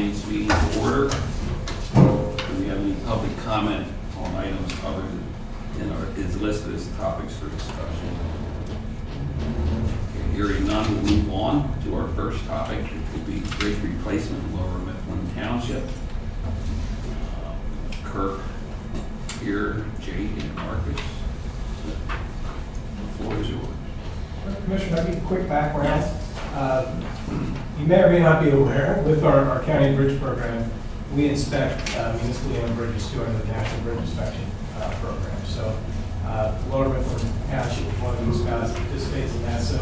Finance meeting to order. Do we have any public comment on items covered is listed as topics for discussion? Okay, hearing none, we'll move on to our first topic, which will be bridge replacement in Lower Mifflin Township. Kirk here, Jake and Marcus. The floor is yours. Commissioner, I'll give you a quick background. You may or may not be aware, with our county bridge program, we inspect municipally owned bridges through under the National Bridge Inspection Program. So Lower Mifflin Township is one of the municipalities that participates in that. So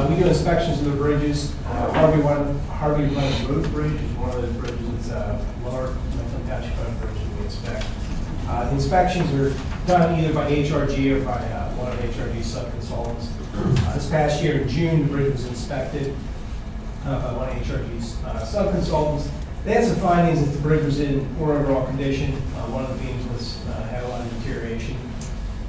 we do inspections of the bridges. Harvey Run Road Bridge is one of those bridges. It's Lower Mifflin Township owned bridge that we inspect. The inspections are done either by HRG or by one of HRG's sub-consultants. This past year in June, the bridge was inspected by one of HRG's sub-consultants. They had some findings that the bridge was in poor overall condition. One of the beams had a lot of deterioration,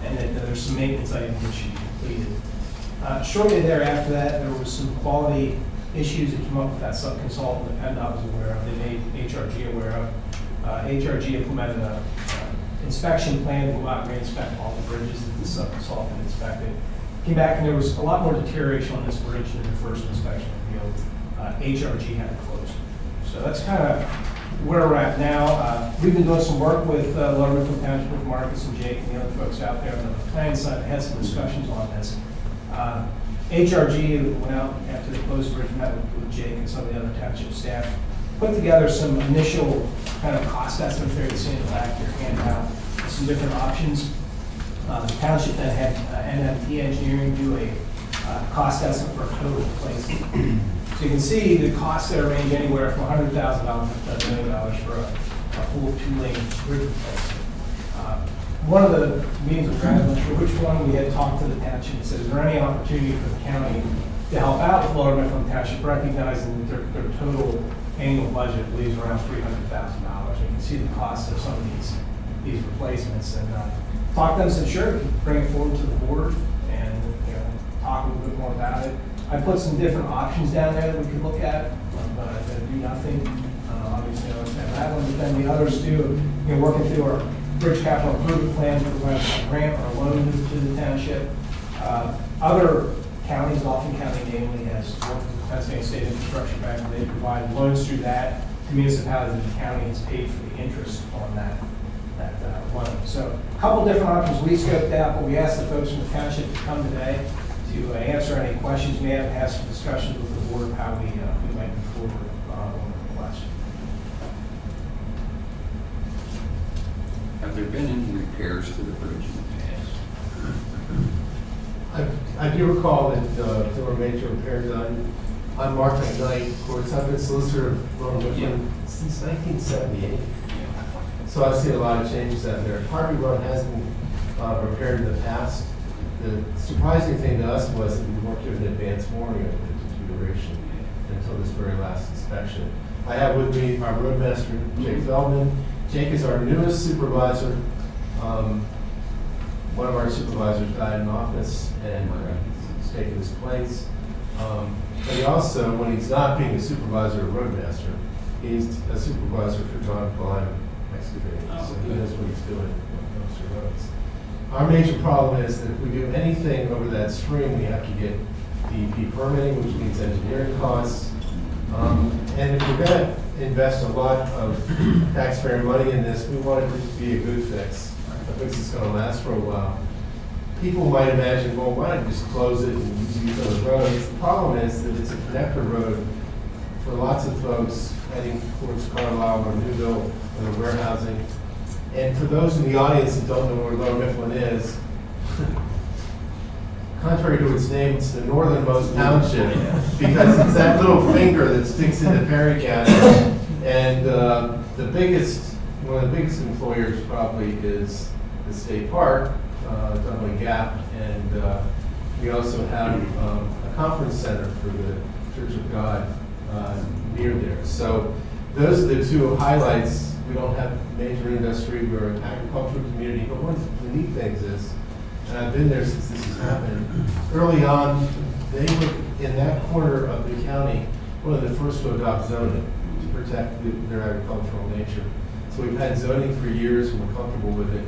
and that there's some maintenance items that should be completed. Shortly thereafter that, there was some quality issues that came up with that sub-consultant that PennDOT was aware of. They made HRG aware of. HRG implemented an inspection plan to go out and re-inspect all the bridges that the sub-consultant inspected. Came back and there was a lot more deterioration on this bridge than the first inspection revealed. HRG had to close. So that's kind of where we're at now. We've been doing some work with Lower Mifflin Township, with Marcus and Jake and the other folks out there on the planning side. Had some discussions on this. HRG went out after the closed bridge, met with Jake and some of the other township staff, put together some initial kind of cost estimates there. You see in the back here, handout, some different options. The township then had NFT Engineering do a cost estimate for a total replacement. So you can see the costs there range anywhere from $100,000 to $1 million for a full two-lane bridge replacement. One of the meetings with Brad, I'm not sure which one, we had talked to the township and said, is there any opportunity for the county to help out with Lower Mifflin Township, recognizing that their total annual budget leaves around $300,000. You can see the cost of some of these replacements. And talked to them, said, sure, bring it forward to the board and talk a little bit more about it. I put some different options down there that we could look at, but do nothing. Obviously, I understand that one, but then the others do, working through our bridge capital improvement plan, provide a grant or a loan to the township. Other counties, Mifflin County namely, has worked with the Pennsylvania State Infrastructure Bank, and they provide loans through that to municipalities, and the county has paid for the interest on that loan. So a couple different options we scoped out, but we asked the folks from the township to come today to answer any questions we may have, have some discussions with the board of how we might move forward on the request. Have there been any repairs to the bridge in the past? I do recall that there were major repairs done on Market Night. Of course, I've been solicitor of Lower Mifflin since 1978. So I've seen a lot of changes out there. Harvey Road has been repaired in the past. The surprising thing to us was that we weren't given advance warning of the deterioration until this very last inspection. I have with me our roadmaster, Jake Feldman. Jake is our newest supervisor. One of our supervisors died in office, and he's taken his place. But he also, when he's not being a supervisor or roadmaster, he's a supervisor for John Klein Excavating. So he knows what he's doing when it comes to roads. Our major problem is that if we do anything over that stream, we have to get DEP permitting, which means engineering costs. And if we're going to invest a lot of taxpayer money in this, we want it to be a good fix, a fix that's going to last for a while. People might imagine, well, why not just close it and use those roads? The problem is that it's a connector road for lots of folks heading towards Carlisle or Newville or the warehousing. And for those in the audience that don't know where Lower Mifflin is, contrary to its name, it's the northernmost township because it's that little finger that sticks into Perry County. And one of the biggest employers probably is the state park, Cumberland Gap, and we also have a conference center for the Church of God near there. So those are the two highlights. We don't have major industry, we're an agricultural community, but one of the neat things is, and I've been there since this has happened, early on, they were in that corner of the county, one of the first to adopt zoning to protect their agricultural nature. So we've had zoning for years, and we're comfortable with it.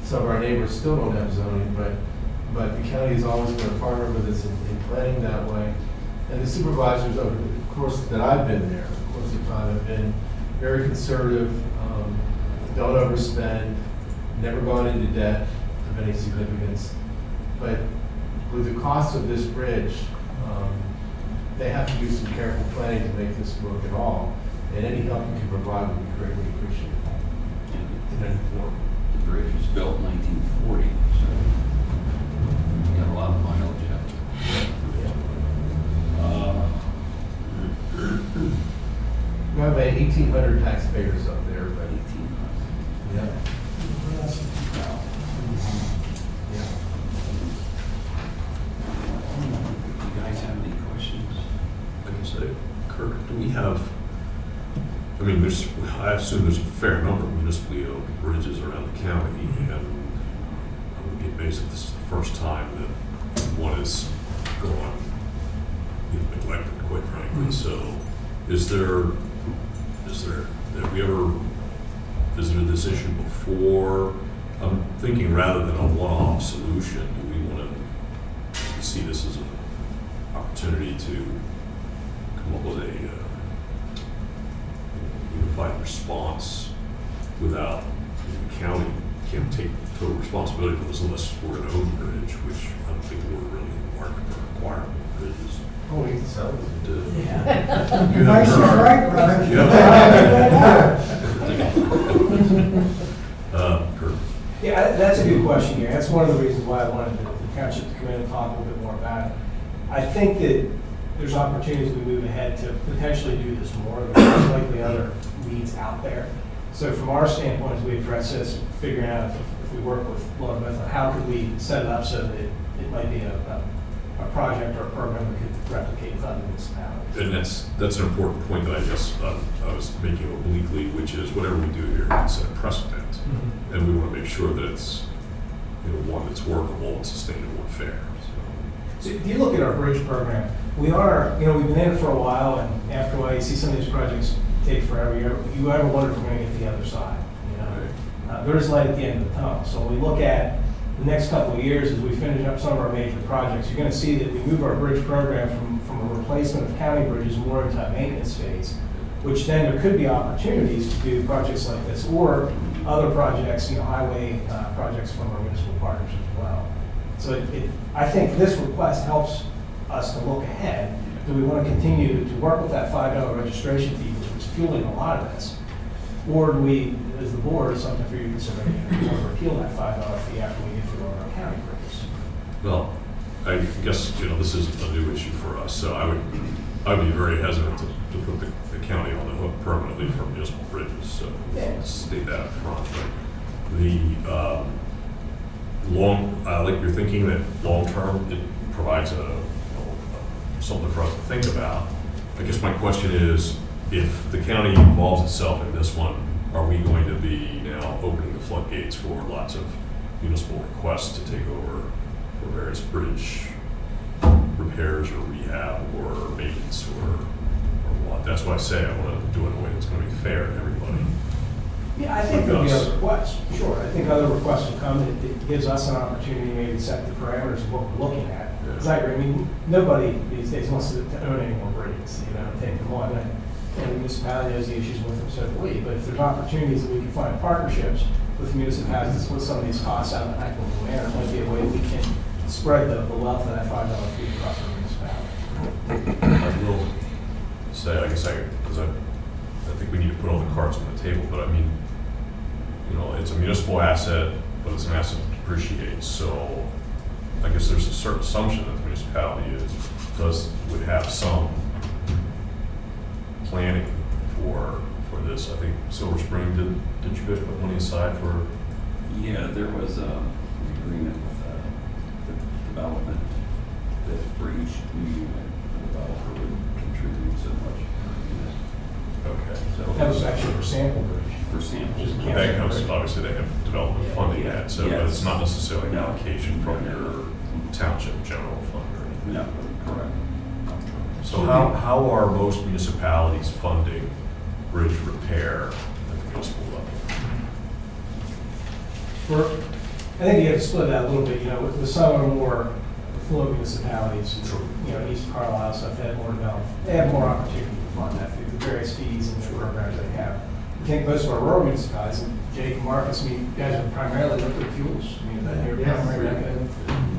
Some of our neighbors still don't have zoning, but the county has always been a partner with us in planning that way. And the supervisors over the course that I've been there, of course of time, have been very conservative, don't overspend, never gone into debt of any significance. But with the cost of this bridge, they have to do some careful planning to make this work at all. And any help you can provide would be greatly appreciated. In any form. The bridge was built in 1940, so you got a lot of mileage out there. We have about 1,800 taxpayers up there, but 1800. yeah. Do you guys have any questions? Like I say, Kirk, do we have, I mean, I assume there's a fair number of municipally owned bridges around the county, and I would be amazed if this is the first time that one is gone, neglected, quite frankly. So have we ever visited this issue before? I'm thinking rather than a one-off solution, do we want to see this as an opportunity to come up with a unified response without the county can't take total responsibility for this unless we're going to own the bridge, which I don't think we're really in the market for acquiring bridges. Oh, we can sell it. Yeah. You Nice have and right, brother. Kurt. Yeah, that's a good question, Gary. That's one of the reasons why I wanted the township to come in and talk a little bit more about it. I think that there's opportunities we move ahead to potentially do this more. There's likely other leads out there. So from our standpoint, as we address this, figuring out if we work with Lower Mifflin, how could we set it up so that it might be a project or a program that could replicate with other municipalities. And that's an important point that I was making obliquely, which is whatever we do here, it's set a precedent, and we want to make sure that it's one that's workable and sustainable and fair. So if you look at our bridge program, we are, we've been in it for a while, and after a while, you see some of these projects take forever. You ever wonder if we're going to get to the other side? There is light at the end of the tunnel. So when we look at the next couple of years, as we finish up some of our major projects, you're going to see that we move our bridge program from a replacement of county bridges more into a maintenance phase, which then there could be opportunities to do projects like this or other projects, highway projects from our municipal partners as well. So I think this request helps us to look ahead. Do we want to continue to work with that $5 registration fee, which is fueling a lot of this? Or do we, as the board, is something for your consideration, do we want to repeal that $5 fee after we get through our county bridges? Well, I guess, this is a new issue for us, so I would be very hesitant to put the county on the hook permanently for municipal bridges, so let's state that up front. But the like you're thinking that long-term, it provides something for us to think about. I guess my question is, if the county involves itself in this one, are we going to be now opening the floodgates for lots of municipal requests to take over for various bridge repairs or rehab or maintenance or what? That's why I say I want to do it in a way that's going to be fair to everybody. Yeah, I think there'll be other requests, sure. I think other requests will come. It gives us an opportunity maybe to set the parameters of what we're looking at. Because I mean, nobody these days wants to own any more bridges, take them on. And the municipality has the issues with them, so do we. But if there's opportunities that we can find partnerships with municipalities to split some of these costs out in an equitable manner, it might be a way we can spread the wealth of that $5 fee across the municipality. I will say, because I think we need to put all the cards on the table, but I mean, it's a municipal asset, but it's an asset that depreciates. So I guess there's a certain assumption that the municipality would have some planning for this. I think Silver Spring, did you guys put money aside for? Yeah, there was an agreement with the development that for each new unit, the developer would contribute so much per unit. Okay. So That was actually for sample bridge. for samples. Yeah. That comes, obviously they have development funding Yeah. that, so Yes. but it's not necessarily an No. allocation from your township general fund or anything. No, correct. So how are most municipalities funding bridge repair at the municipal level? I think you have to split that a little bit, with some of the more affluent municipalities, Sure. East Carlisle, stuff, they have more development, they have more opportunity to fund that through the various fees and programs they have. I think most of our rural municipalities, Jake and Marcus, you guys are primarily liquid fuels. You're primary revenue.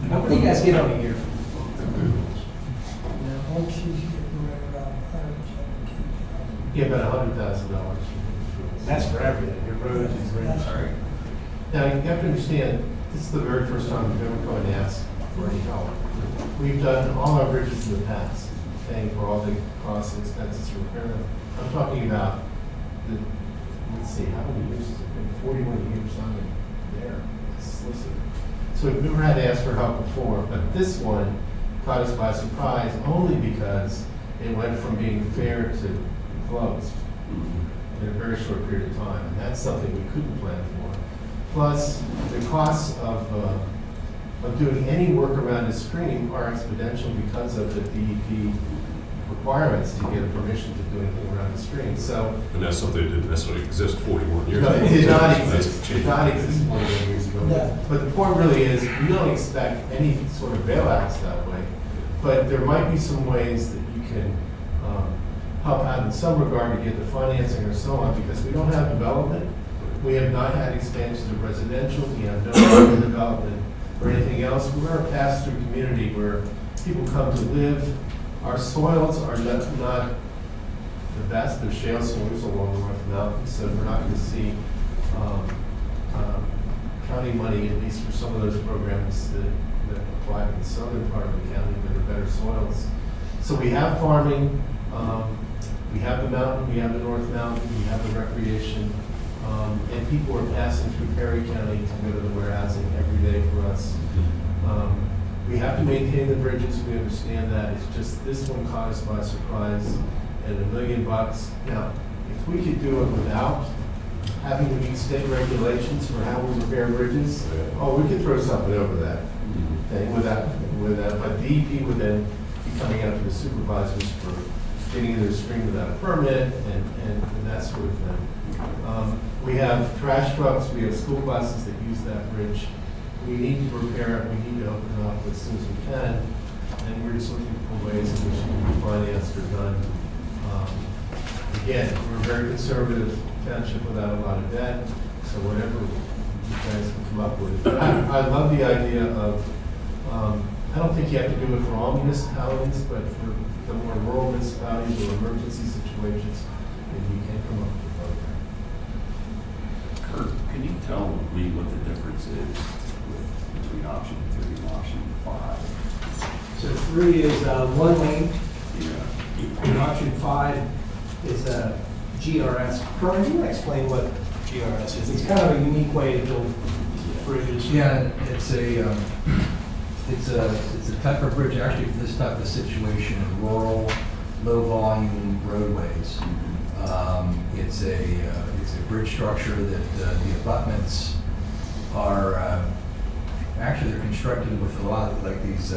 What do you guys get on a year from fuels? Yeah, about $100,000. That's for everything, your roads and bridges. Sorry. Now, you have to understand, this is the very first time we've ever gone to ask for any help. We've done all our bridges in the past, paying for all the costs and expenses to repair them. I'm talking about let's see, how many years has it been? 41 years on it there. So we've never had to ask for help before, but this one caught us by surprise only because it went from being fair to closed in a very short period of time. And that's something we couldn't plan for. Plus, the costs of doing any work around a stream are exponential because of the DEP requirements to get a permission to do anything around the stream. So, And that's something that didn't necessarily exist 41 years no, ago. it did not That's exist. It changed. did not exist 41 years ago. But the point really is, we don't expect any sort of bailouts that way. But there might be some ways that you can help out in some regard to get the financing or so on, because we don't have development. We have not had expansions of residential. We have no urban development or anything else. We're a pass-through community where people come to live. Our soils are not the best. There's shale soils along the North Mountain, so we're not going to see county money, at least for some of those programs that apply to the southern part of the county that are better soils. So we have farming, we have the mountain, we have the North Mountain, we have the recreation, and people are passing through Perry County to go to the warehousing every day for us. We have to maintain the bridges, we understand that. It's just this one caught us by surprise at $1 million. Now, if we could do it without having to meet state regulations for how we repair bridges, we could throw something over that thing without, but DEP would then be coming out to the supervisors for getting into the stream without a permit and that sort of thing. We have trash trucks, we have school buses that use that bridge. We need to repair it, we need to open it up as soon as we can, and we're just looking for ways in which it can be financed or done. Again, we're a very conservative township without a lot of debt, so whatever you guys can come up with. I love the idea of, I don't think you have to do it for all municipalities, but for the more rural municipalities or emergency situations, if you can come up with a program. Kurt, can you tell me what the difference is between option 3 and option 5? So 3 is one lane, Yeah. and option 5 is a GRS. Brian, do you want to explain what GRS is? It's kind of a unique way to build bridges. Yeah, it's a type of bridge actually for this type of situation in rural, low-volume roadways. It's a bridge structure that the abutments are actually they're constructed with a lot of like these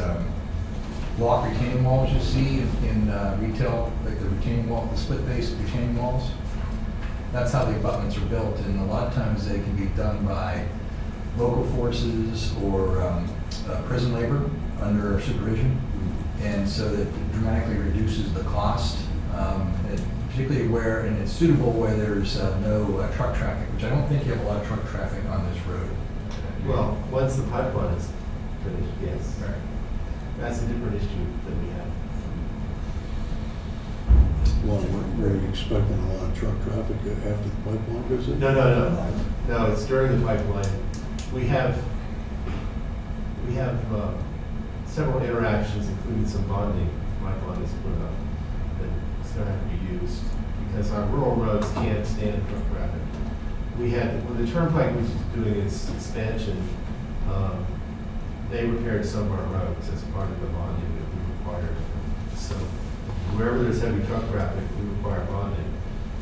block retaining walls you see in retail, like the retaining wall, the split-face retaining walls. That's how the abutments are built, and a lot of times they can be done by local forces or prison labor under supervision, and so that dramatically reduces the cost, particularly and it's suitable where there's no truck traffic, which I don't think you have a lot of truck traffic on this road. Well, once the pipeline is finished, yes. Right. That's a different issue that we have. Well, were you expecting a lot of truck traffic after the pipeline goes in? No, it's during the pipeline. We have several interactions, including some bonding the pipeline is put up that still have to be used because our rural roads can't stand truck traffic. When the turnpike was doing its expansion, they repaired some of our roads as part of the bonding that we required. So wherever there's heavy truck traffic, we require bonding.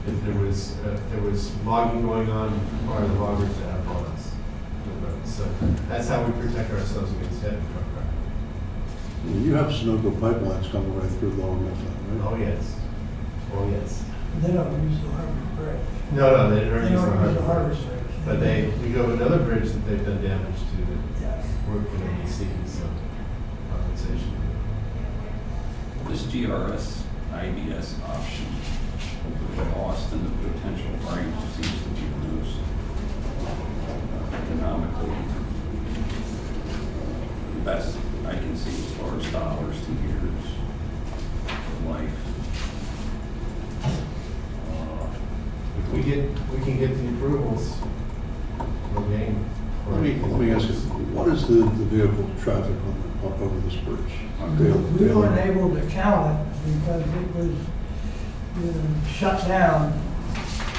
If there was logging going on, we require the loggers to have bonds. So that's how we protect ourselves against heavy truck traffic. You have Sunoco pipelines coming right through Lower Mifflin, right? Oh, yes. Oh, yes. They don't use the Harbor Bridge. No, they didn't They use the don't use the harbor Harbor bridge. Bridge. But we go to another bridge that they've done damage to that Yes. we're going to be seeking some compensation. This GRS IBS option over the cost and the potential range seems to be the most economically best I can see as far as dollars to years of life. If we can get the approvals, we'll gain. Let me ask you, what is the vehicle traffic over this bridge? We weren't able to count it because it was shut down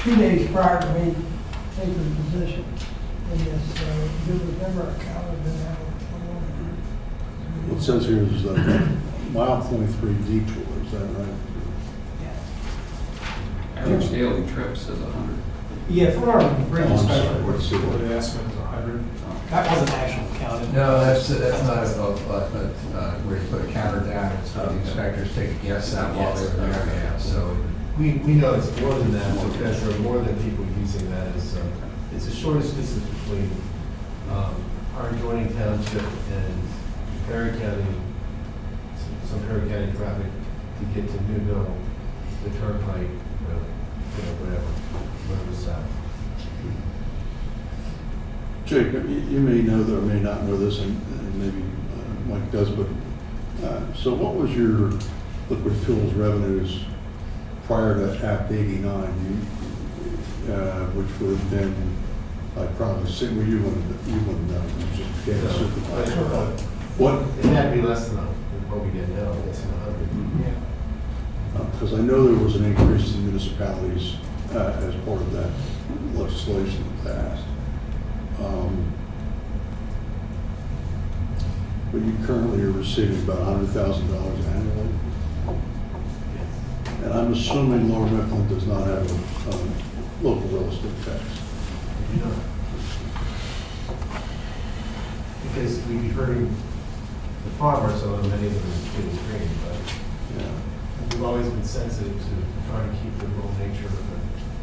2 days prior to me taking position in this. There was never a count of it. What it says here is mile 0.3 detour, is that right? Average daily trip says 100. Yeah, for our bridge Oh, I'm inspection sorry, reports, let's see. the estimate was 100. That wasn't actually counted. No, that's not where you put a counter down, it's where the inspectors take a guess at while they're there, yeah, so. We know it's more than that because there are more than people using that as, it's the shortest distance between our adjoining township and Perry County, some Perry County traffic to get to Newville, the turnpike, whatever south. Jake, you may know that or may not know this, and maybe Mike does, but so what was your liquid fuels revenues prior to Act 89, which would have been, I probably say, well, you wouldn't know, you just became a supervisor. What? It had to be less than what we get now, less than 100. Yeah. Because I know there was an increase in municipalities as part of that legislation that passed. But you currently are receiving about $100,000 annually. And I'm assuming Lower Mifflin does not have a local real estate tax. You know. Because we'd be hurting the farmers, although many of them are getting green, but Yeah. we've always been sensitive to trying to keep the rural nature of the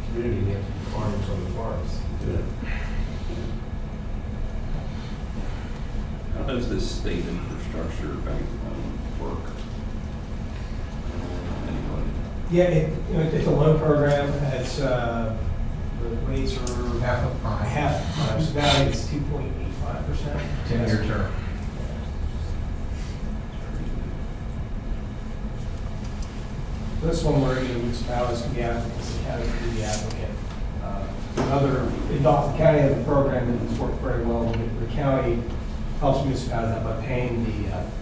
community, and you have to keep farmers on the farms. Yeah. How does this state infrastructure bank work? Anybody? Yeah, it's a loan program. It's, the rates are Half a prime. half, so now it's 2.85%. 10-year term. So this one where municipalities can be applicants, the county can be the applicant. In Dauphin County, have a program that has worked very well. The county helps municipalities out by paying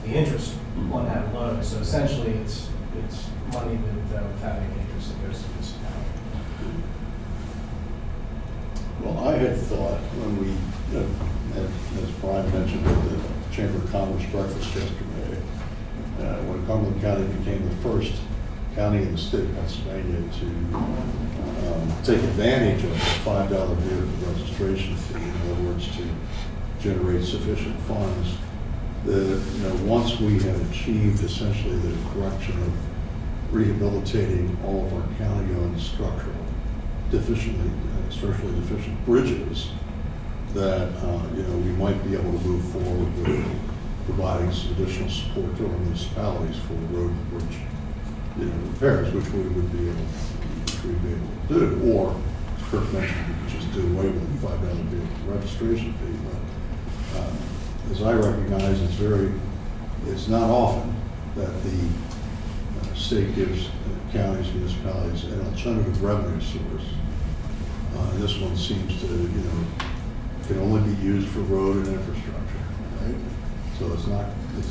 the interest on that loan. So essentially, it's money that without any interest that goes to the municipality. Well, I had thought when we, as Brian mentioned at the Chamber of Commerce breakfast yesterday, when Cumberland County became the first county in the state of Pennsylvania to take advantage of the $5 vehicle registration fee, in other words, to generate sufficient funds, once we had achieved essentially the correction of rehabilitating all of our county-owned structurally deficient bridges, that we might be able to move forward with providing some additional support to our municipalities for road and bridge repairs, which we would be able to do. Or, as Kirk mentioned, we could just do away with the $5 vehicle registration fee. But as I recognize, it's not often that the state gives counties, municipalities an alternative revenue source. And this one seems to, can only be used for road and infrastructure, right? So it's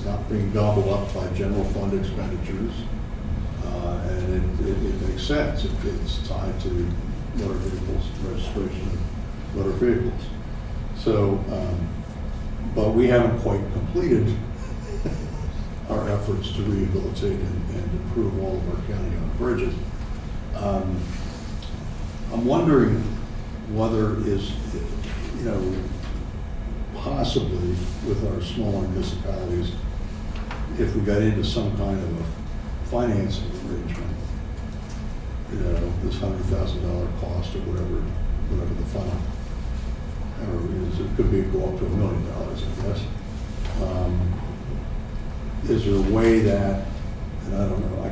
not being gobbled up by general fund expenditures. And it makes sense if it's tied to motor vehicles, registration of motor vehicles. So, but we haven't quite completed our efforts to rehabilitate and improve all of our county-owned bridges. I'm wondering whether possibly with our smaller municipalities, if we got into some kind of a financing arrangement, you know, this $100,000 cost or whatever the final, however it is, it could be go up to $1 million, I guess. Is there a way that, and I don't know, I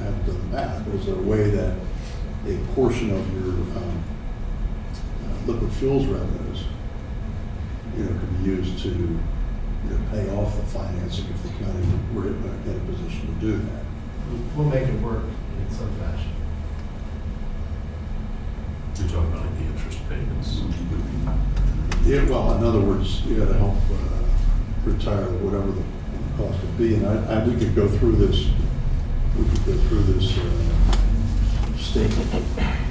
haven't done the math, but is there a way that a portion of your liquid fuels revenues, you know, could be used to, you know, pay off the financing if the county were in a position to do that? We'll make it work in some fashion. You're talking about like the interest payments. Yeah, well, in other words, you gotta help retire whatever the cost would be, and we could go through this, state,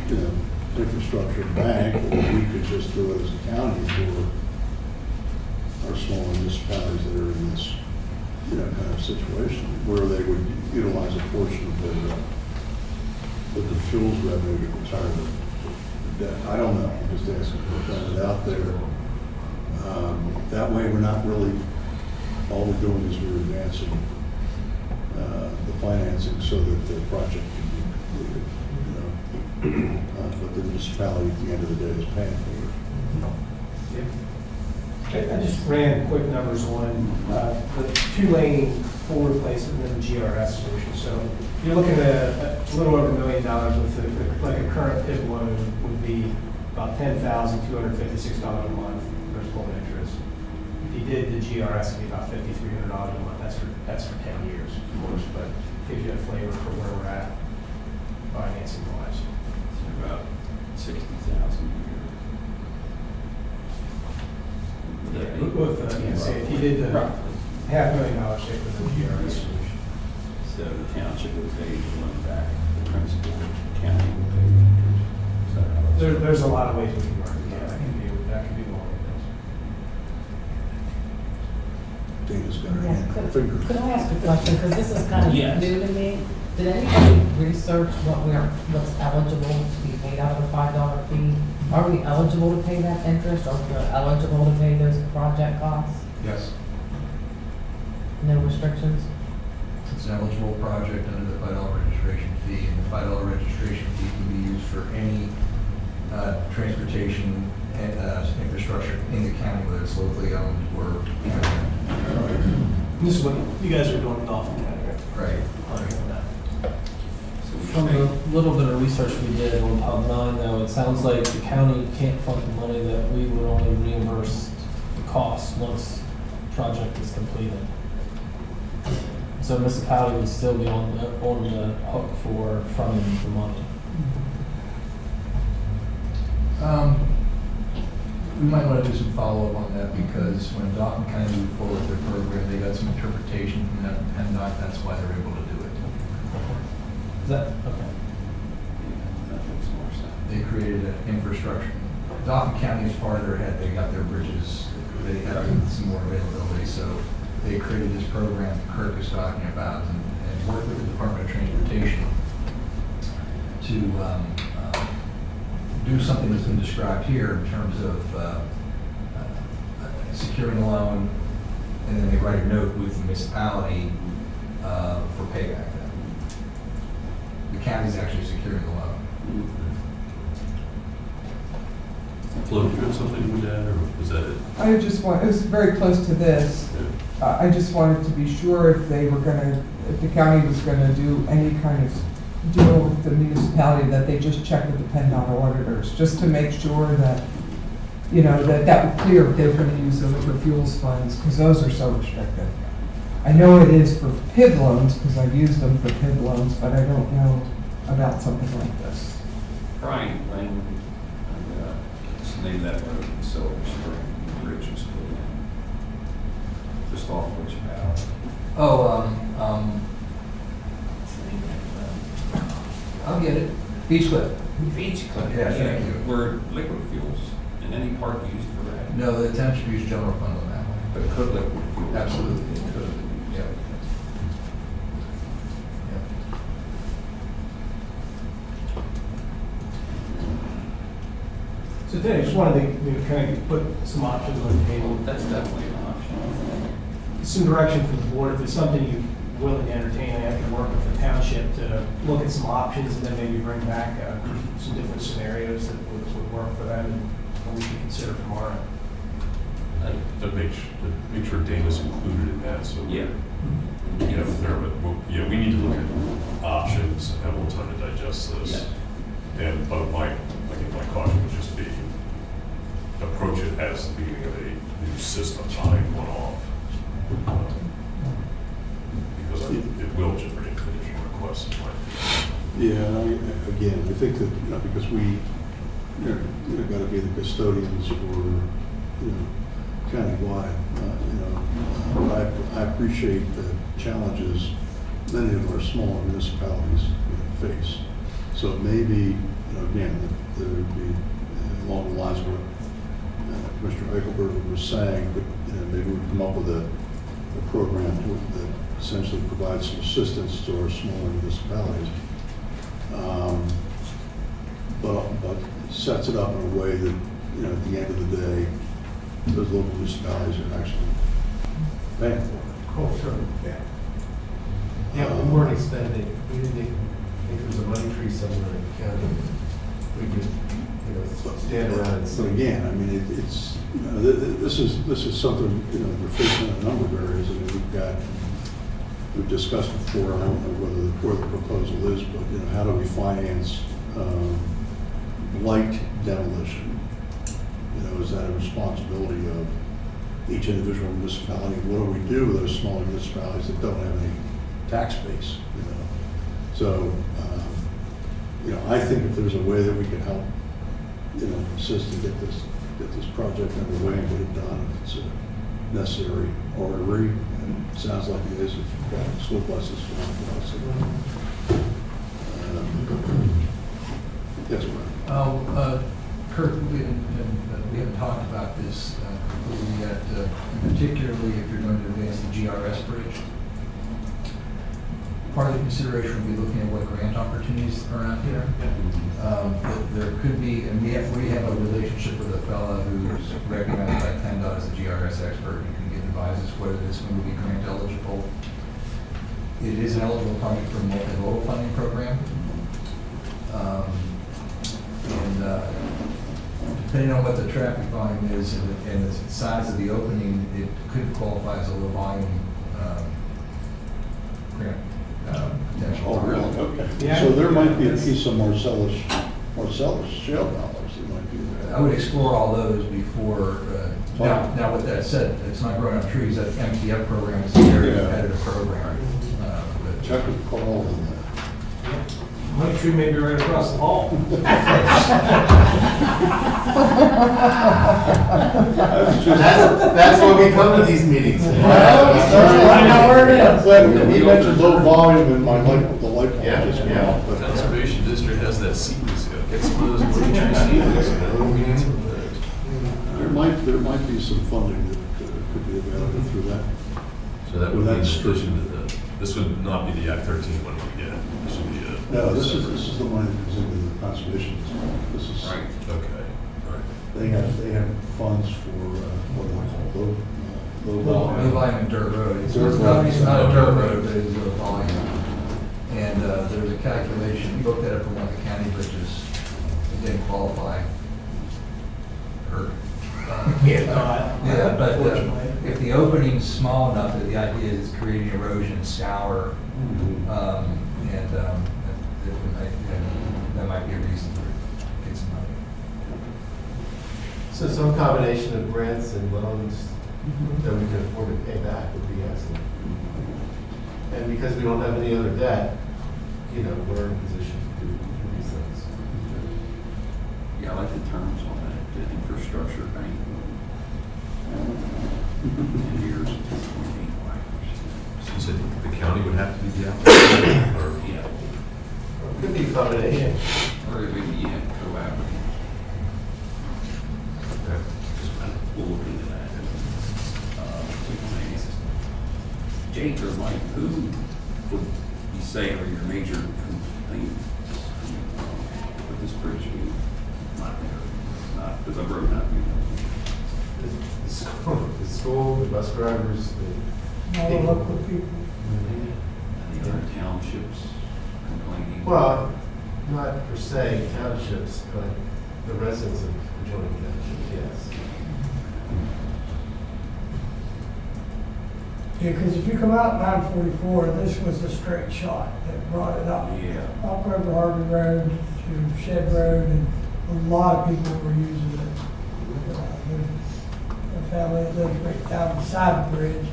you know, infrastructure bank, or we could just do it as a county for our small municipalities that are in this, you know, kind of situation, where they would utilize a portion of the fuels revenue to retire the debt. I don't know, I'm just asking, putting it out there. That way, we're not really, all we're doing is we're advancing the financing so that the project can be completed, you know. But the municipality at the end of the day is paying for it. I just ran quick numbers on the two-lane full replacement and the GRS solution. So you're looking at a little over $1 million with like a current PIP loan would be about $10,256 a month principal and interest. If you did the GRS, it'd be about $5,300 a month. That's for 10 years, of course, but gives you a flavor for where we're at financing wise. It's about 60,000 a year. Would that be- Say if you did the Roughly. $500,000 say for the GRS solution. So the township would pay the loan back, the principal, the county would pay the interest. Is that how it's- There's a lot of ways we can work it. Yeah, that can be long. Dana's got her Yes, hand on her could finger. could I ask a question, because this is kind of Yes. new to me? Did anybody research what's eligible to be paid out of the $5 fee? Are we eligible to pay that interest, or we're eligible to pay those project costs? Yes, No restrictions? it's an eligible project under the $5 registration fee, and the $5 registration fee can be used for any transportation infrastructure in the county, whether it's locally owned or county-owned. This is what you guys are doing with Dolphin County, right? Right. So we From pay- the little bit of research we did on Pub 9, though, it sounds like the county can't front the money, that we would only reimburse the costs once the project is completed. So municipality would still be on the hook for fronting the money. We might want to do some follow-up on that, because when Dalton County moved forward with their program, they got some interpretation from them, and that's why they're able to do it. Is that, okay. Yeah, that makes more sense. They created an infrastructure. Dalton County is farther ahead, they got their bridges, they have some more availability, so they created this program Kirk is talking about, and worked with the Department of Transportation to do something that's been described here in terms of securing a loan, and then they write a note with the municipality for payback then. The county's actually securing the loan. Flo, you have something with that, or was that it? I just want, it was very close to this. I just wanted to be sure if they were gonna, if the county was gonna do any kind of deal with the municipality, that they just check with the PennDOT auditors, just to make sure that, you know, that would clear if they were gonna use the liquid fuels funds, because those are so restricted. I know it is for PIB loans, because I've used them for PIB loans, but I don't know about something like this. Brian, when, just name that road in Silver Spring, bridge was put in. Just off which path? I'll get it. Beach Cliff. Beach Cliff. Yeah, thank you. Were liquid fuels in any part used for that? No, the township used general fund on that one. But could liquid fuels? Absolutely, it could. Yep. So today, I just wanted to kind of put some options on the table. That's definitely an option. Some direction from the board, if it's something you're willing to entertain, I have to work with the township to, look at some options and then maybe bring back some different scenarios that would work for them and we can consider from our end. To make sure Dana's included in that, so. Yeah. Yeah, we need to look at options and have a little time to digest this. But my caution would just be, approach it as the beginning of a new system, not a one-off. Because it will generate additional requests, in my opinion. Yeah, again, I think that, because we, got to be the custodians for, countywide, I appreciate the challenges many of our smaller municipalities face. So maybe, again, there would be along the lines of what Commissioner Eichelberger was saying, but maybe we'd come up with a program that essentially provides some assistance to our smaller municipalities, but sets it up in a way that, at the end of the day, those local municipalities are actually paying for it. Oh, sure. Yeah, we weren't expending, we didn't think there was a money tree somewhere in the county. We could, stand around and So say, again, I mean, it's, this is something, we're facing in a number of areas. I mean, we've discussed before, I don't know where the proposal is, but, how do we finance light demolition? Is that a responsibility of each individual municipality? What do we do with those smaller municipalities that don't have any tax base? So, I think if there's a way that we can help, assist to get this project underway and get it done, if it's a necessary artery, and it sounds like it is if you've got school buses going across it. Yes, Brian. Kurt, we haven't talked about this yet, particularly if you're going to advance the GRS bridge. Part of the consideration will be looking at what grant opportunities are out there. There could be, and we have a relationship with a fellow who's recognized by PennDOT as a GRS expert who can advise us whether this one will be grant eligible. It is an eligible project for a multimodal funding program. Depending on what the traffic volume is and the size of the opening, it could qualify as a low volume grant potential. Oh, really? Okay. Yeah. So there might be a piece of Marcellus shale dollars that might be there. I would explore all those before. Now, with that said, it's not growing on trees. That MTF program is a very competitive program. Check with Carl on that. Money tree may be right across the hall. that's why we come to these meetings. I know where it is. Glad we mentioned low volume in my the light bulb Yeah, just went yeah. off, but Conservation District has that sequence, get some of those money tree sequences, we need some of those. there might be some funding that could be available through that. So that would Well, be in that's addition to this would not be the Act 13 money we get, this would be a. No, this is the money that comes into the conservation district. This is, Right. Okay, all right. they have funds for, what do they call it, low Low volume. volume and dirt road. It's Dirt not road. it's not a dirt road, but it's low volume. And there's a calculation, we looked at it for one of the county bridges, it didn't qualify. Yeah, but Unfortunately. if the opening's small enough, that the idea is creating erosion, scour, and that might be a reason to get some money. So some combination of grants and loans that we can afford to pay back would be excellent. And because we don't have any other debt, we're in a position to do these things. Yeah, I like the terms on that, the infrastructure bank. 10 years, 2.85%. So you said the county would have to be the applicant, or? Yeah, Could be a combination. or maybe, collaborative. Okay. We'll look into that. Jake or Mike, who would you say are your major complaints with this bridge being not, because I've wrote that. The school, the bus drivers, All the local people. The other townships. complaining? Well, not per se townships, but the residents of adjoining townships, yes. Yeah, because if you come out 944, this was the straight shot that brought it up. Yeah. Up River Harbor Road to Shed Road, and a lot of people were using it. There's a family that lives right down beside the bridge,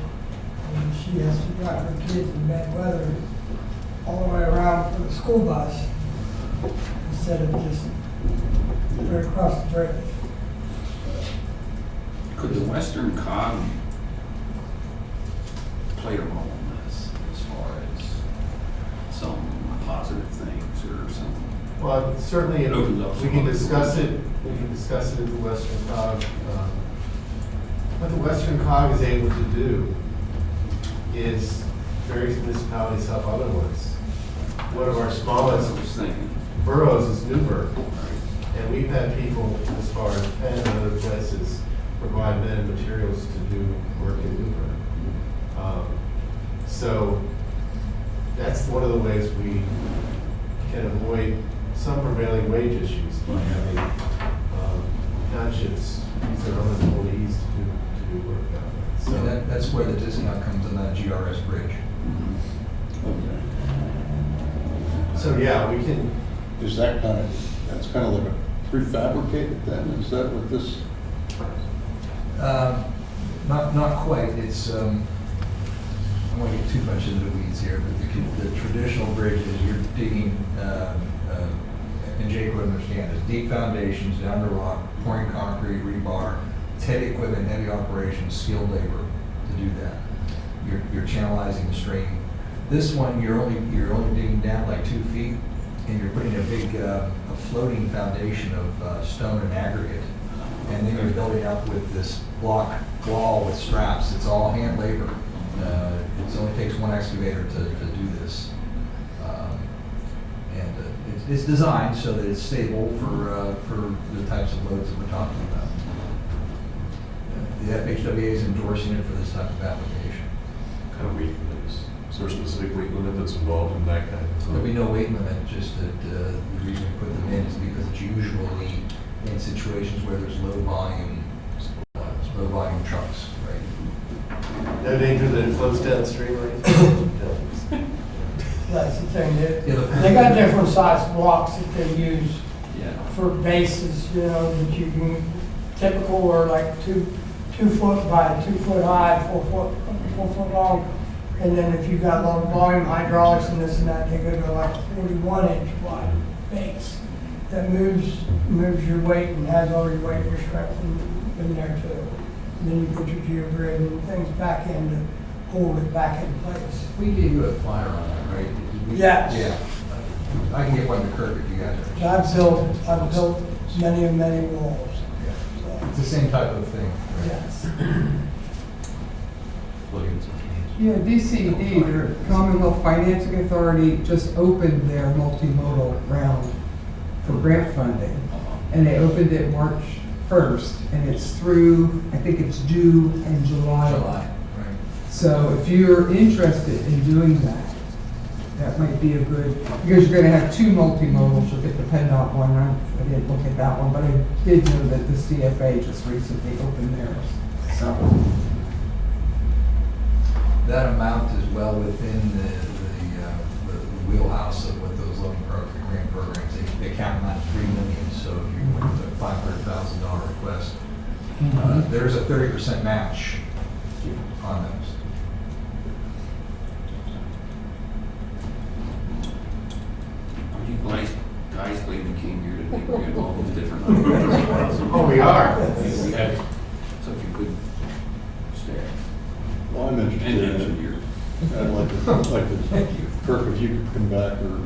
and she has to drive her kids in bad weather all the way around for the school bus instead of just right across the bridge. Could the western cog play a role in this as far as some positive things or some? Well, certainly, It opens up we some can other discuss doors. it, we can discuss it at the Western Cog. What the Western Cog is able to do is various municipalities help other ones. One of our I smallest was thinking. boroughs is Newburgh, and we've had people as far as Penn and other places provide men and materials to do work in Newburgh. So that's one of the ways we can avoid some prevailing wage issues by having townships use their own employees to do work that way. So So that's where the discount comes in that GRS bridge. Okay. so yeah, we can, Is that that's kind of like a prefabricated then? Is that what this? Not quite, it's, I won't get too much into the weeds here, but the traditional bridge is you're digging, and Jake would understand, is deep foundations down to rock, pouring concrete, rebar. It's heavy equipment, heavy operations, skilled labor to do that. You're channelizing the stream. This one, you're only digging down like 2 feet, and you're putting a big, a floating foundation of stone and aggregate. And then you're building up with this block wall with straps. It's all hand labor. It only takes one excavator to do this. It's designed so that it's stable for the types of loads that we're talking about. The FHWA is endorsing it for this type of application. What kind of weight limits? Is there a specific weight limit that's involved in that kind of? There'll be no weight limit, just that the reason we put them in is because it's usually in situations where there's low volume trucks, right? no danger that it flows downstream or anything? No. That's the thing, Yeah, they got different size blocks that they use Yeah. for bases, you know, that you can, typical are like 2 foot by 2 foot high, 4 foot long. And then if you've got low volume hydraulics and this and that, they go to like a 41-inch wide base that moves your weight and has all your weight restriction in there too. And then you put your geogrid and things back in to hold it back in place. We gave you a flyer on that, right? Did we? Yes. Yeah. I can get one to Kirk if you guys are. I've built many walls. So, It's the same type of thing. Right? yes. Yeah, DCD, their Commonwealth Financing Authority, just opened their multimodal round for grant funding. And they opened it March 1st, and it's through, I think it's due in July. July, right. So if you're interested in doing that, that might be a good, because you're gonna have 2 multimodals, you'll get the PennDOT one, I didn't look at that one, but I did know that the CFA just recently opened theirs, so. That amount is well within the wheelhouse of what those loan grant programs, they count them at $3 million, so if you went with a $500,000 request, there's a 30% match on those. Are you guys glad you came here to think we had all those different ideas? Oh, we are. So if you could stay. Well, I'm interested And in it. engineer. I'd like to, Kirk, if you could come back, or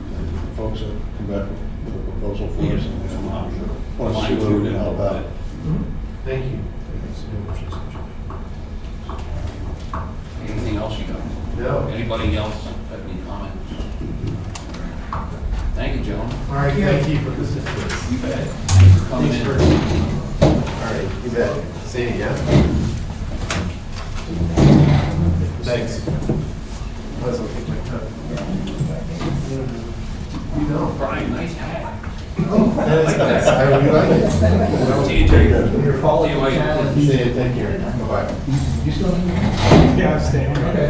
folks that come back with a proposal for us. Want to see whether we can help out. Thank you. Anything else you got? No. Anybody else have any comments? Thank you, gentlemen. All right, thank you for listening to us. You bet. Thanks for coming Thanks for, in. all right, you bet. See you, yeah? Thanks. Might as well take my time. doing? Brian, nice hat. That's nice. I really like it. See you, Jake. Your quality See you later. challenge. See you, take care. Bye-bye. You still need? Yeah, I'm staying. Okay.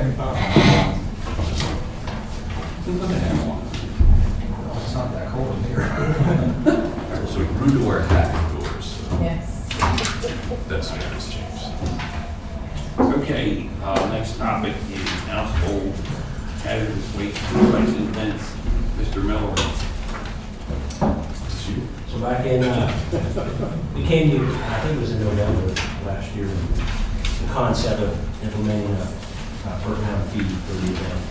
Look at that one. It's not that cold in here. So rude to wear a hat indoors. So Yes. That's changed. Okay, next topic is household hazardous waste collection events. Mr. Miller. So back in, we came to, you, I think it was in November last year, the concept of implementing a per pound fee for the event.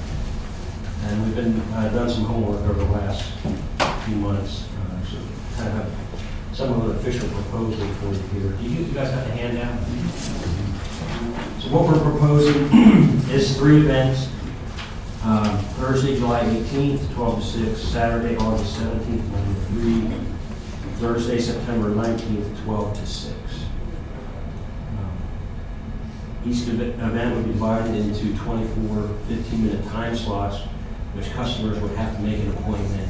And we've been, done some homework over the last few months, so kind of have some of an official proposal for you here. You guys got the handout? So what we're proposing is 3 events. Thursday, July 18th, 12 to 6, Saturday, August 17th, 9 to 3, Thursday, September 19th, 12 to 6. Each event would be divided into 24 15-minute time slots, which customers would have to make an appointment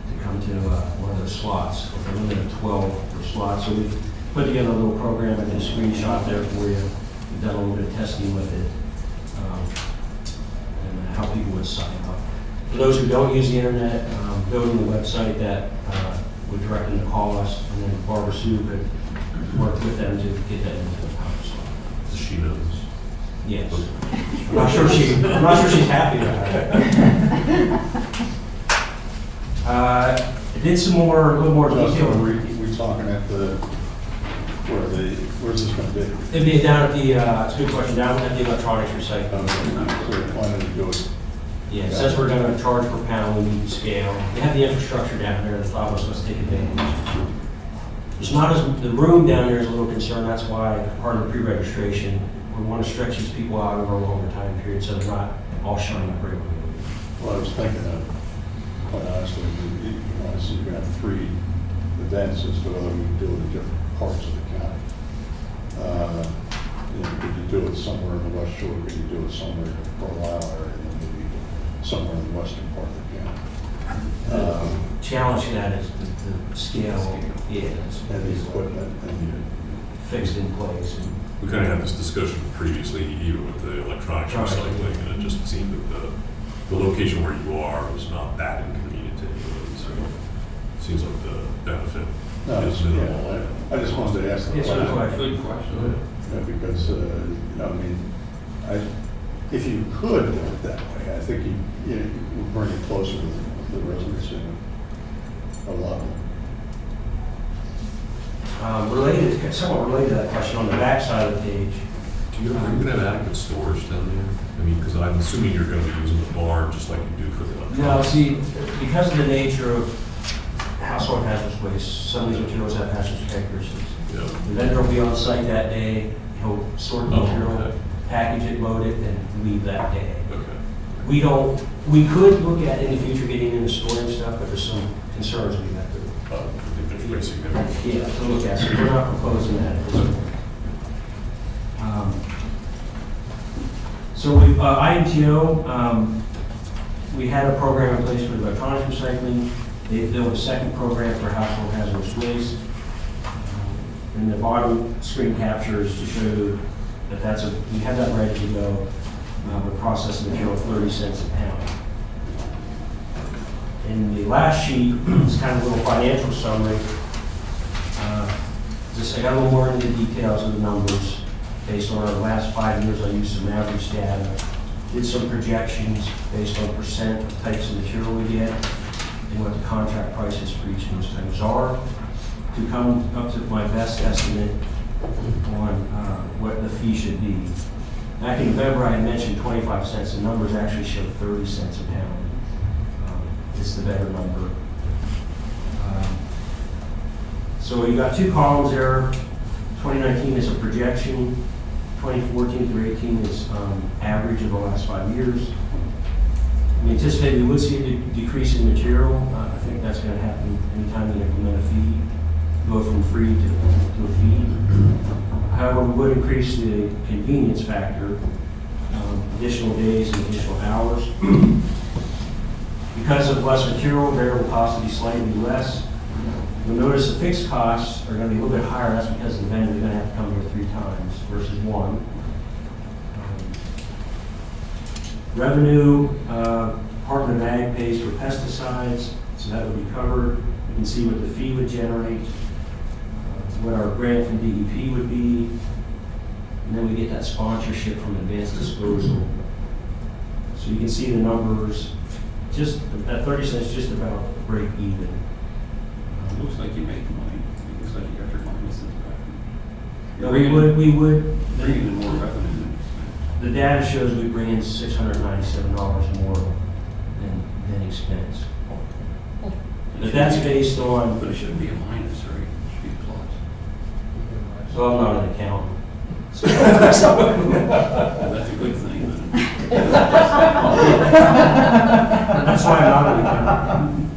to come to one of those slots, with a limit of 12 per slot. So we've put together a little program. I did a screenshot there for you. We've done a little bit of testing with it, and how people would sign up. For those who don't use the internet, go to the website that would direct them to call us, and then Barbara Sue could work with them to get that into the power slot. She knows. Yes. I'm not sure she's happy about it. I did some more, a little more Justin, detail. we talking at where's this gonna be? It'd be down at the, it's a good question, down at the electronics recycling. So we're planning to do it. Yeah, since we're gonna charge per pound, we need to scale. We have the infrastructure down there, the thought was let's take advantage. There's not as, the room down there is a little concerned, that's why part of the pre-registration, we want to stretch these people out over a longer time period so they're not all showing up right away. Well, I was thinking of, quite honestly, obviously you're gonna have 3 events as to whether we can do it in different parts of the county. Could you do it somewhere in the West Shore, could you do it somewhere in the Carlisle area, and then maybe somewhere in the western part of the county? Challenge to that is the scale is And the equipment and fixed in place. And We kind of had this discussion previously, even with the electronics recycling, and it just seemed that the location where you are was not that inconvenient to anyone, so it seems like the benefit No, is minimal. I just wanted to ask the Yes, sir. question. Good question. Because, I mean, if you could do it that way, I think you would bring it closer to the residents a lot. Somewhat related to that question, on the back side of the page, Are you going to have adequate storage down there? I mean, because I'm assuming you're going to be using the barn just like you do for the electronics. now, see, because of the nature of household hazardous waste, some of these materials have hazardous characteristics. Yeah. The vendor will be on site that day, he'll sort the Oh, material, okay. package it, load it, and leave that day. Okay. We could look at in the future getting into storing stuff, but there's some concerns we have to, I think that's pretty significant. yeah, to look at, so we're not proposing that at this point. So with IMTO, we had a program in place for electronics recycling. They built a second program for household hazardous waste. And the bottom screen captures to show that we have that ready to go. We process material 30 cents a pound. In the last sheet, it's kind of a little financial summary. Just I got a little more into the details of the numbers. Based on our last 5 years, I used some average data, did some projections based on percent of types of material we get and what the contract prices for each of those types are, to come up to my best estimate on what the fee should be. Back in November, I had mentioned 25 cents. The numbers actually show 30 cents a pound. It's the better number. So you got 2 columns there. 2019 is a projection. 2014 through 18 is average of the last 5 years. We anticipate we would see a decrease in material. I think that's going to happen anytime we implement a fee, go from free to a fee. However, we would increase the convenience factor, additional days and additional hours. We Because of less material, variable costs will be slightly less. You'll notice the fixed costs are going to be a little bit higher. That's because the vendor is going to have to come here 3 times versus 1. Revenue, Department of Ag pays for pesticides, so that would be covered. You can see what the fee would generate, what our grant from DEP would be, and then we get that sponsorship from Advanced Disposal. So you can see the numbers. Just that 30 cents just about break even. Looks like you make money. It looks like you got your money in the back. No, we would. Bringing in more revenue than The data shows we bring in $697 more than expense. But that's based on, but it shouldn't be a minus, right? It should be a plus. so I'm not an accountant. Well, that's a good thing, then. That's why I'm not an accountant.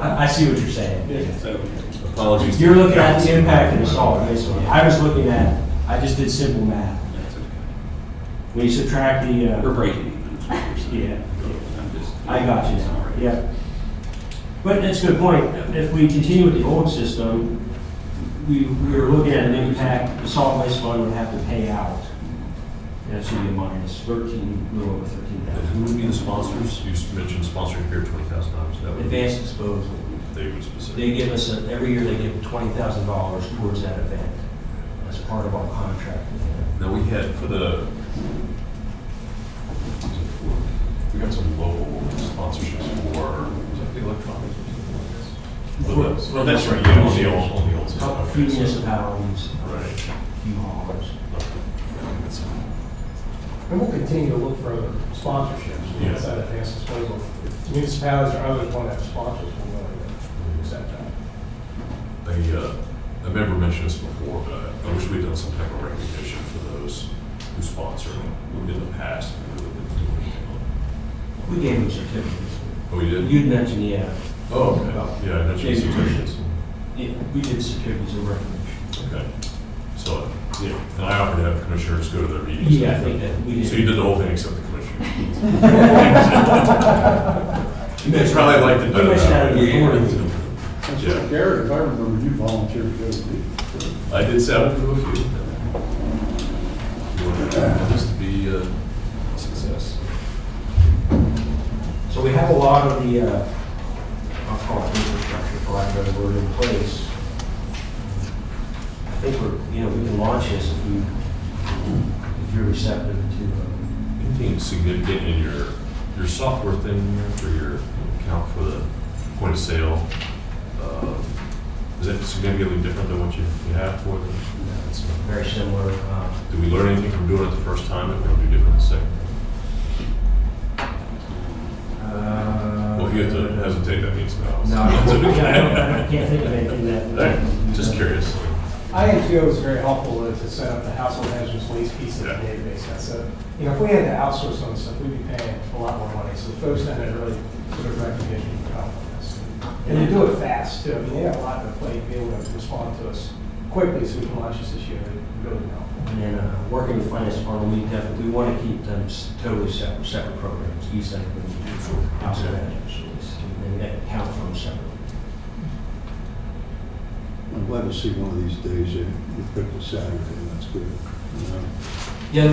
I see what you're saying. So, Apologies. You're looking at the impact of the salt, basically. I was looking at, I just did simple math. that's okay. When you subtract We're the, breaking even. is what you're saying. Yeah. I'm just. I got you now, All right. yeah. But that's a good point. If we continue with the old system, we were looking at an impact, the salt waste fund would have to pay out. That should be a minus 13, a little over And 13,000. who would be the sponsors? You mentioned sponsoring here $20,000. That would be- Advanced disposal. They would specifically. They give us, every year they give $20,000 towards that event as part of our contract with them. Now, we had for the, we got some local sponsorships for, was that the electronics? Well, that's right, yeah, on the old system. A few municipalities, Right. a few haulers. And we'll continue to look for other sponsorships. Yeah. Outside Advanced Disposal. If municipalities or others want to have sponsors, we're willing to accept that. A member mentioned this before, but I wish we'd done some type of recognition for those who sponsor in the past. We really didn't do anything on it. We gave them certificates. Oh, we did? You'd mentioned, yeah. Oh, okay. Yeah, I mentioned certificates. Yeah, we did certificates of recognition. Okay. So, yeah, and I offered to have commissioners go to their meetings. Yeah, I think that we did. So you did the whole thing except the commissioner. They probably liked it You better. mentioned that that way. before. That's Yeah. right, Garrett, if I remember, you volunteered to go to the. I did sound to a few. You want this to be a success. So we have a lot of the, I'll call it infrastructure, for lack of a better word, in place. I think we can launch this if you're receptive to, Anything significant in your software thing for your account for the point of sale? Is that significantly different than what you have for them? it's very similar. Did we learn anything from doing it the first time that we're going to do different the second? Well, if you have to hesitate, that means no. No, I can't think of anything that. Just curious. INTO is very helpful to set up the household hazardous waste piece of the Yeah. database. So, if we had to outsource some of the stuff, we'd be paying a lot more money. So the folks that had really sort of recognition for helping us. And they do it fast, too. I mean, they have a lot to play to be able to respond to us quickly so we can launch this year. They're really helpful. And then working with finance department, we want to keep them totally separate programs, ESEC and household hazardous waste, and that count from separate. I'm glad to see one of these days you picked a Saturday, that's good. Yeah,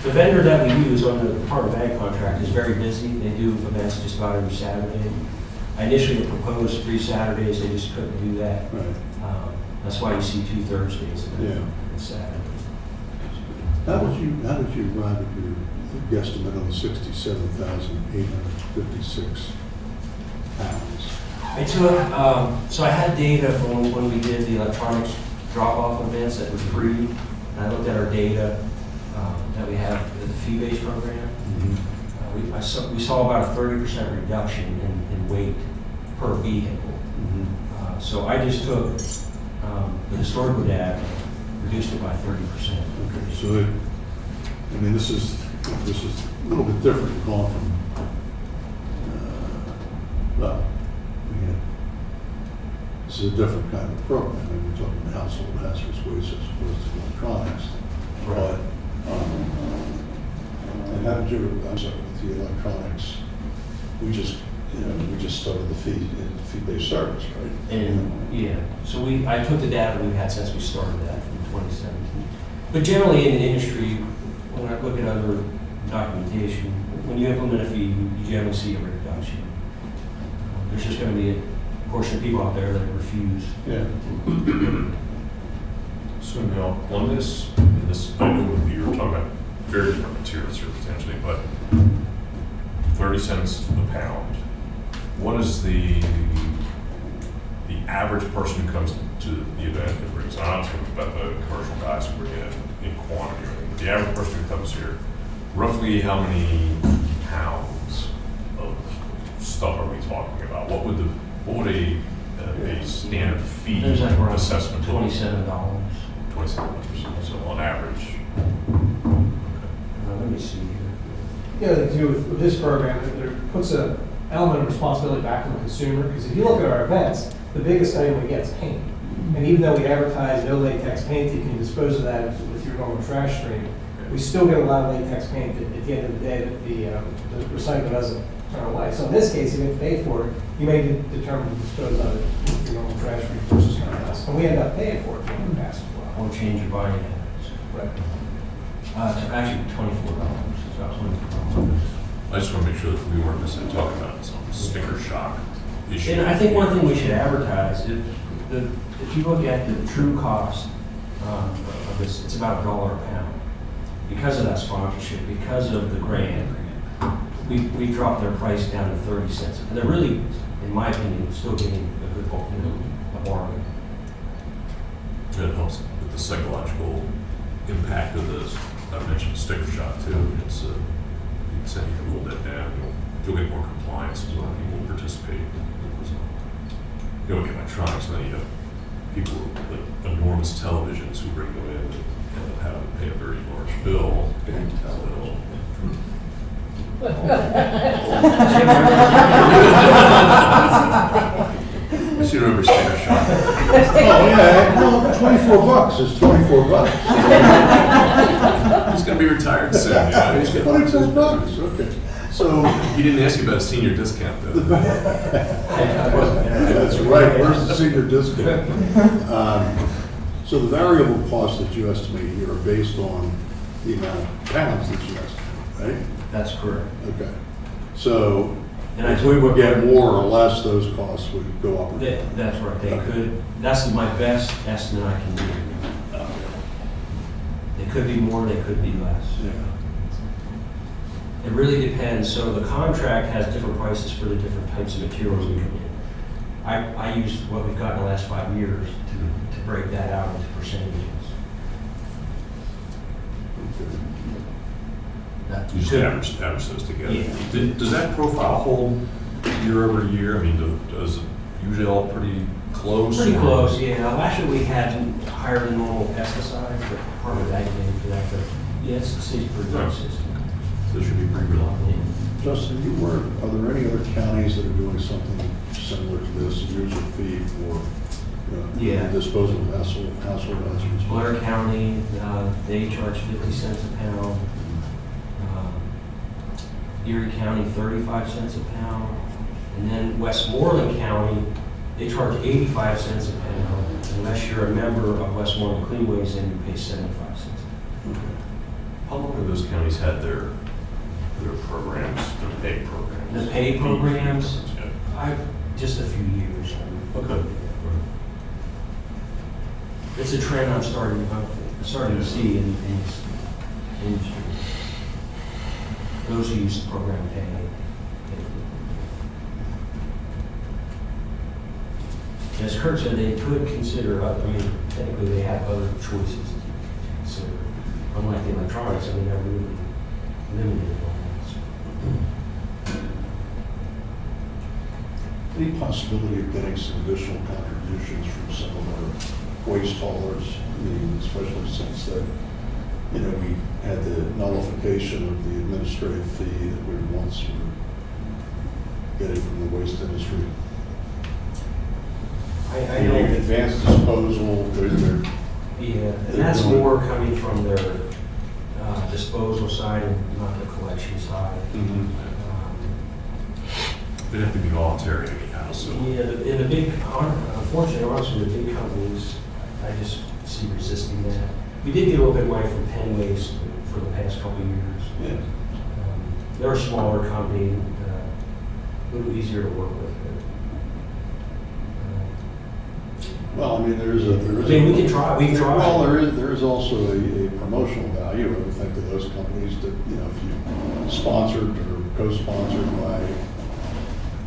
the vendor that we use on the Department of Ag contract is very busy. They do events just about every Saturday. I initially proposed 3 Saturdays, they just couldn't do that. Right. That's why you see 2 Thursdays and Yeah. a Saturday. How did you arrive at your guesstimate on 67,856 pounds? I took, so I had data from when we did the electronics drop-off events that were free. And I looked at our data that we have with the fee-based program. We saw about a 30% reduction in weight per vehicle. So I just took the historical data, reduced it by 30%. Okay, so this is a little bit different going from, this is a different kind of program. I mean, we're talking household hazardous waste as opposed to electronics. Right. But, and how did you, I'm sorry, with the electronics, we just started the fee-based service, right? And, yeah, so I took the data we've had since we started that from 2017. But generally in the industry, when I look at other documentation, when you implement a fee, you generally see a reduction. There's just going to be a portion of people out there that refuse. Yeah. So now, on this, I know you were talking about very different materials here potentially, but 30 cents a pound. What is the average person who comes to the event and brings, I'm not talking about the commercial guys who bring in quantity or anything, but the average person who comes here, roughly how many pounds of stuff are we talking about? What would a standard fee There's like around assessment look like? $27. $27, so on average. Let me see here. Yeah, to do with this program, it puts an element of responsibility back on the consumer, because if you look at our events, the biggest item we get is paint. And even though we advertise no latex paint, you can dispose of that with your normal trash stream, we still get a lot of latex paint that at the end of the day that the recycler doesn't turn away. So in this case, if you have to pay for it, you may determine to dispose of it with your normal trash stream versus kind of us. And we end up paying for it in the past as well. Or change your buying habits. Right. It's actually $24. It's about $24. I just want to make sure that we weren't necessarily talking about some sticker shock issue. And I think one thing we should advertise, if you look at the true cost of this, it's about $1 a pound. Because of that sponsorship, because of the grant, we dropped their price down to 30 cents. And they're really, in my opinion, still getting a good, a bargain. It helps with the psychological impact of this. I mentioned sticker shock too. It's you can say you can roll that down, you'll get more compliance, more people participate. You know, with electronics, now you have people with enormous televisions who bring them in and have to pay a very large bill. I should remember sticker shock. Oh, yeah, no, $24 is $24. He's going to be retired soon. Yeah, he's getting $24, okay. So, He didn't ask you about a senior discount though. that's right, where's the senior discount? So the variable costs that you estimate here are based on the amount of pounds that you estimate, right? That's correct. Okay. So And if we would get more or less, those costs would go up or down. That's right. They Okay. could, that's my best estimate I can do. They could be more, they could be less. Yeah. It really depends. So the contract has different prices for the different types of materials we can do. I used what we've got in the last 5 years to break that out into percentages. That You just could- average those together. Yeah. Does that profile hold year over year? I mean, does it usually all pretty close? Pretty or- close, yeah. Last year we had higher than normal pesticides, but part of that came for that, but yeah, it's pretty consistent. So it should be pretty reliable. Justin, are there any other counties that are doing something similar to this, user fee for Yeah. disposal of household hazardous? Blair County, they charge 50 cents a pound. Erie County, 35 cents a pound. And then Westmoreland County, they charge 85 cents a pound. Unless you're a member of Westmoreland Cleanways, then you pay 75 cents. Okay. How long have those counties had their programs, their pay programs? The pay programs? Yeah. Just a few years. Okay. It's a trend I'm starting to see in this industry. Those who use the program pay. As Kurt said, they could consider, technically they have other choices to consider. Unlike the electronics, they're really limited on that. Any possibility of getting some additional contributions from some of our waste haulers? I mean, especially since that, we had the nullification of the administrative fee that we once were getting from the waste industry. I know. Advanced disposal, Yeah, and that's more coming from their disposal side and not the collection side. It'd have to be voluntary anyhow, so. Yeah, in the big, unfortunately, honestly, the big companies, I just see resisting that. We did get a little bit of money from Penn Waste for the past couple of years. Yeah. They're a smaller company, a little easier to work with. Well, I mean, there is. I mean, we can try, we can try. Well, there is also a promotional value. I would think that those companies that, you know, if you sponsored or co-sponsored by,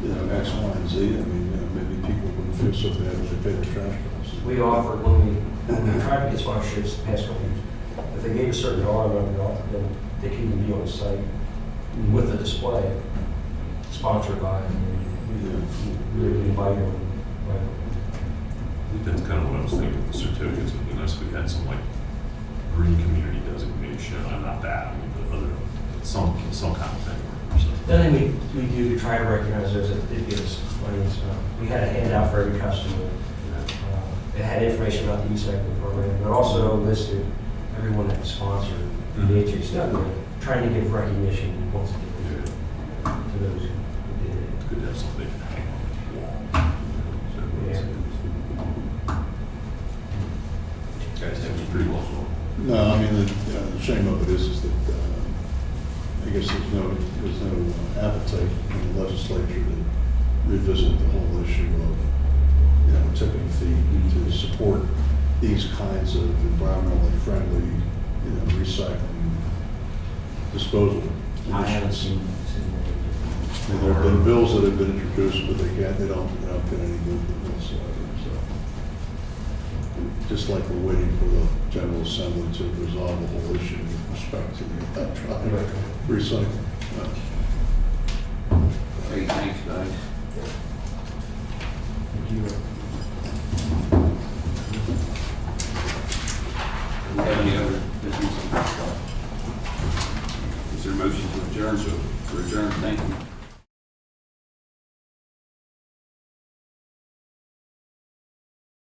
you know, X, Y, and Z, I mean, you know, maybe people wouldn't feel so bad when they pay their trash bills. We offered, when we tried to get sponsorships the past couple of years, if they gave a certain dollar amount, then they could even be on the site with a display, sponsored by, we would invite them. I think that's kind of what I was thinking with the certificates. It'd be nice if we had some like green community designation, not that, I mean, but other, some kind of thing. So. The other thing we do to try to recognize those that did give us money is, we had a handout for every customer. It had information about the e-cycling program, but also listed everyone that sponsored the HHW, trying to give recognition once again to those who did it. It's good to have something to hang on the wall. So, Yeah. Guys, that was pretty well done. No, I mean, the shame of it is that, I guess there's no appetite in the legislature to revisit the whole issue of, you know, tipping fee to support these kinds of environmentally friendly, you know, recycling disposal. I haven't seen I mean, there have been bills that have been introduced, but they don't get any movement whatsoever, so. Just like we're waiting for the General Assembly to resolve the whole issue with respect to the electronic recycling. Hey, thanks, guys. Do we have any other business? Is there a motion to adjourn? So, we're adjourned, thank you.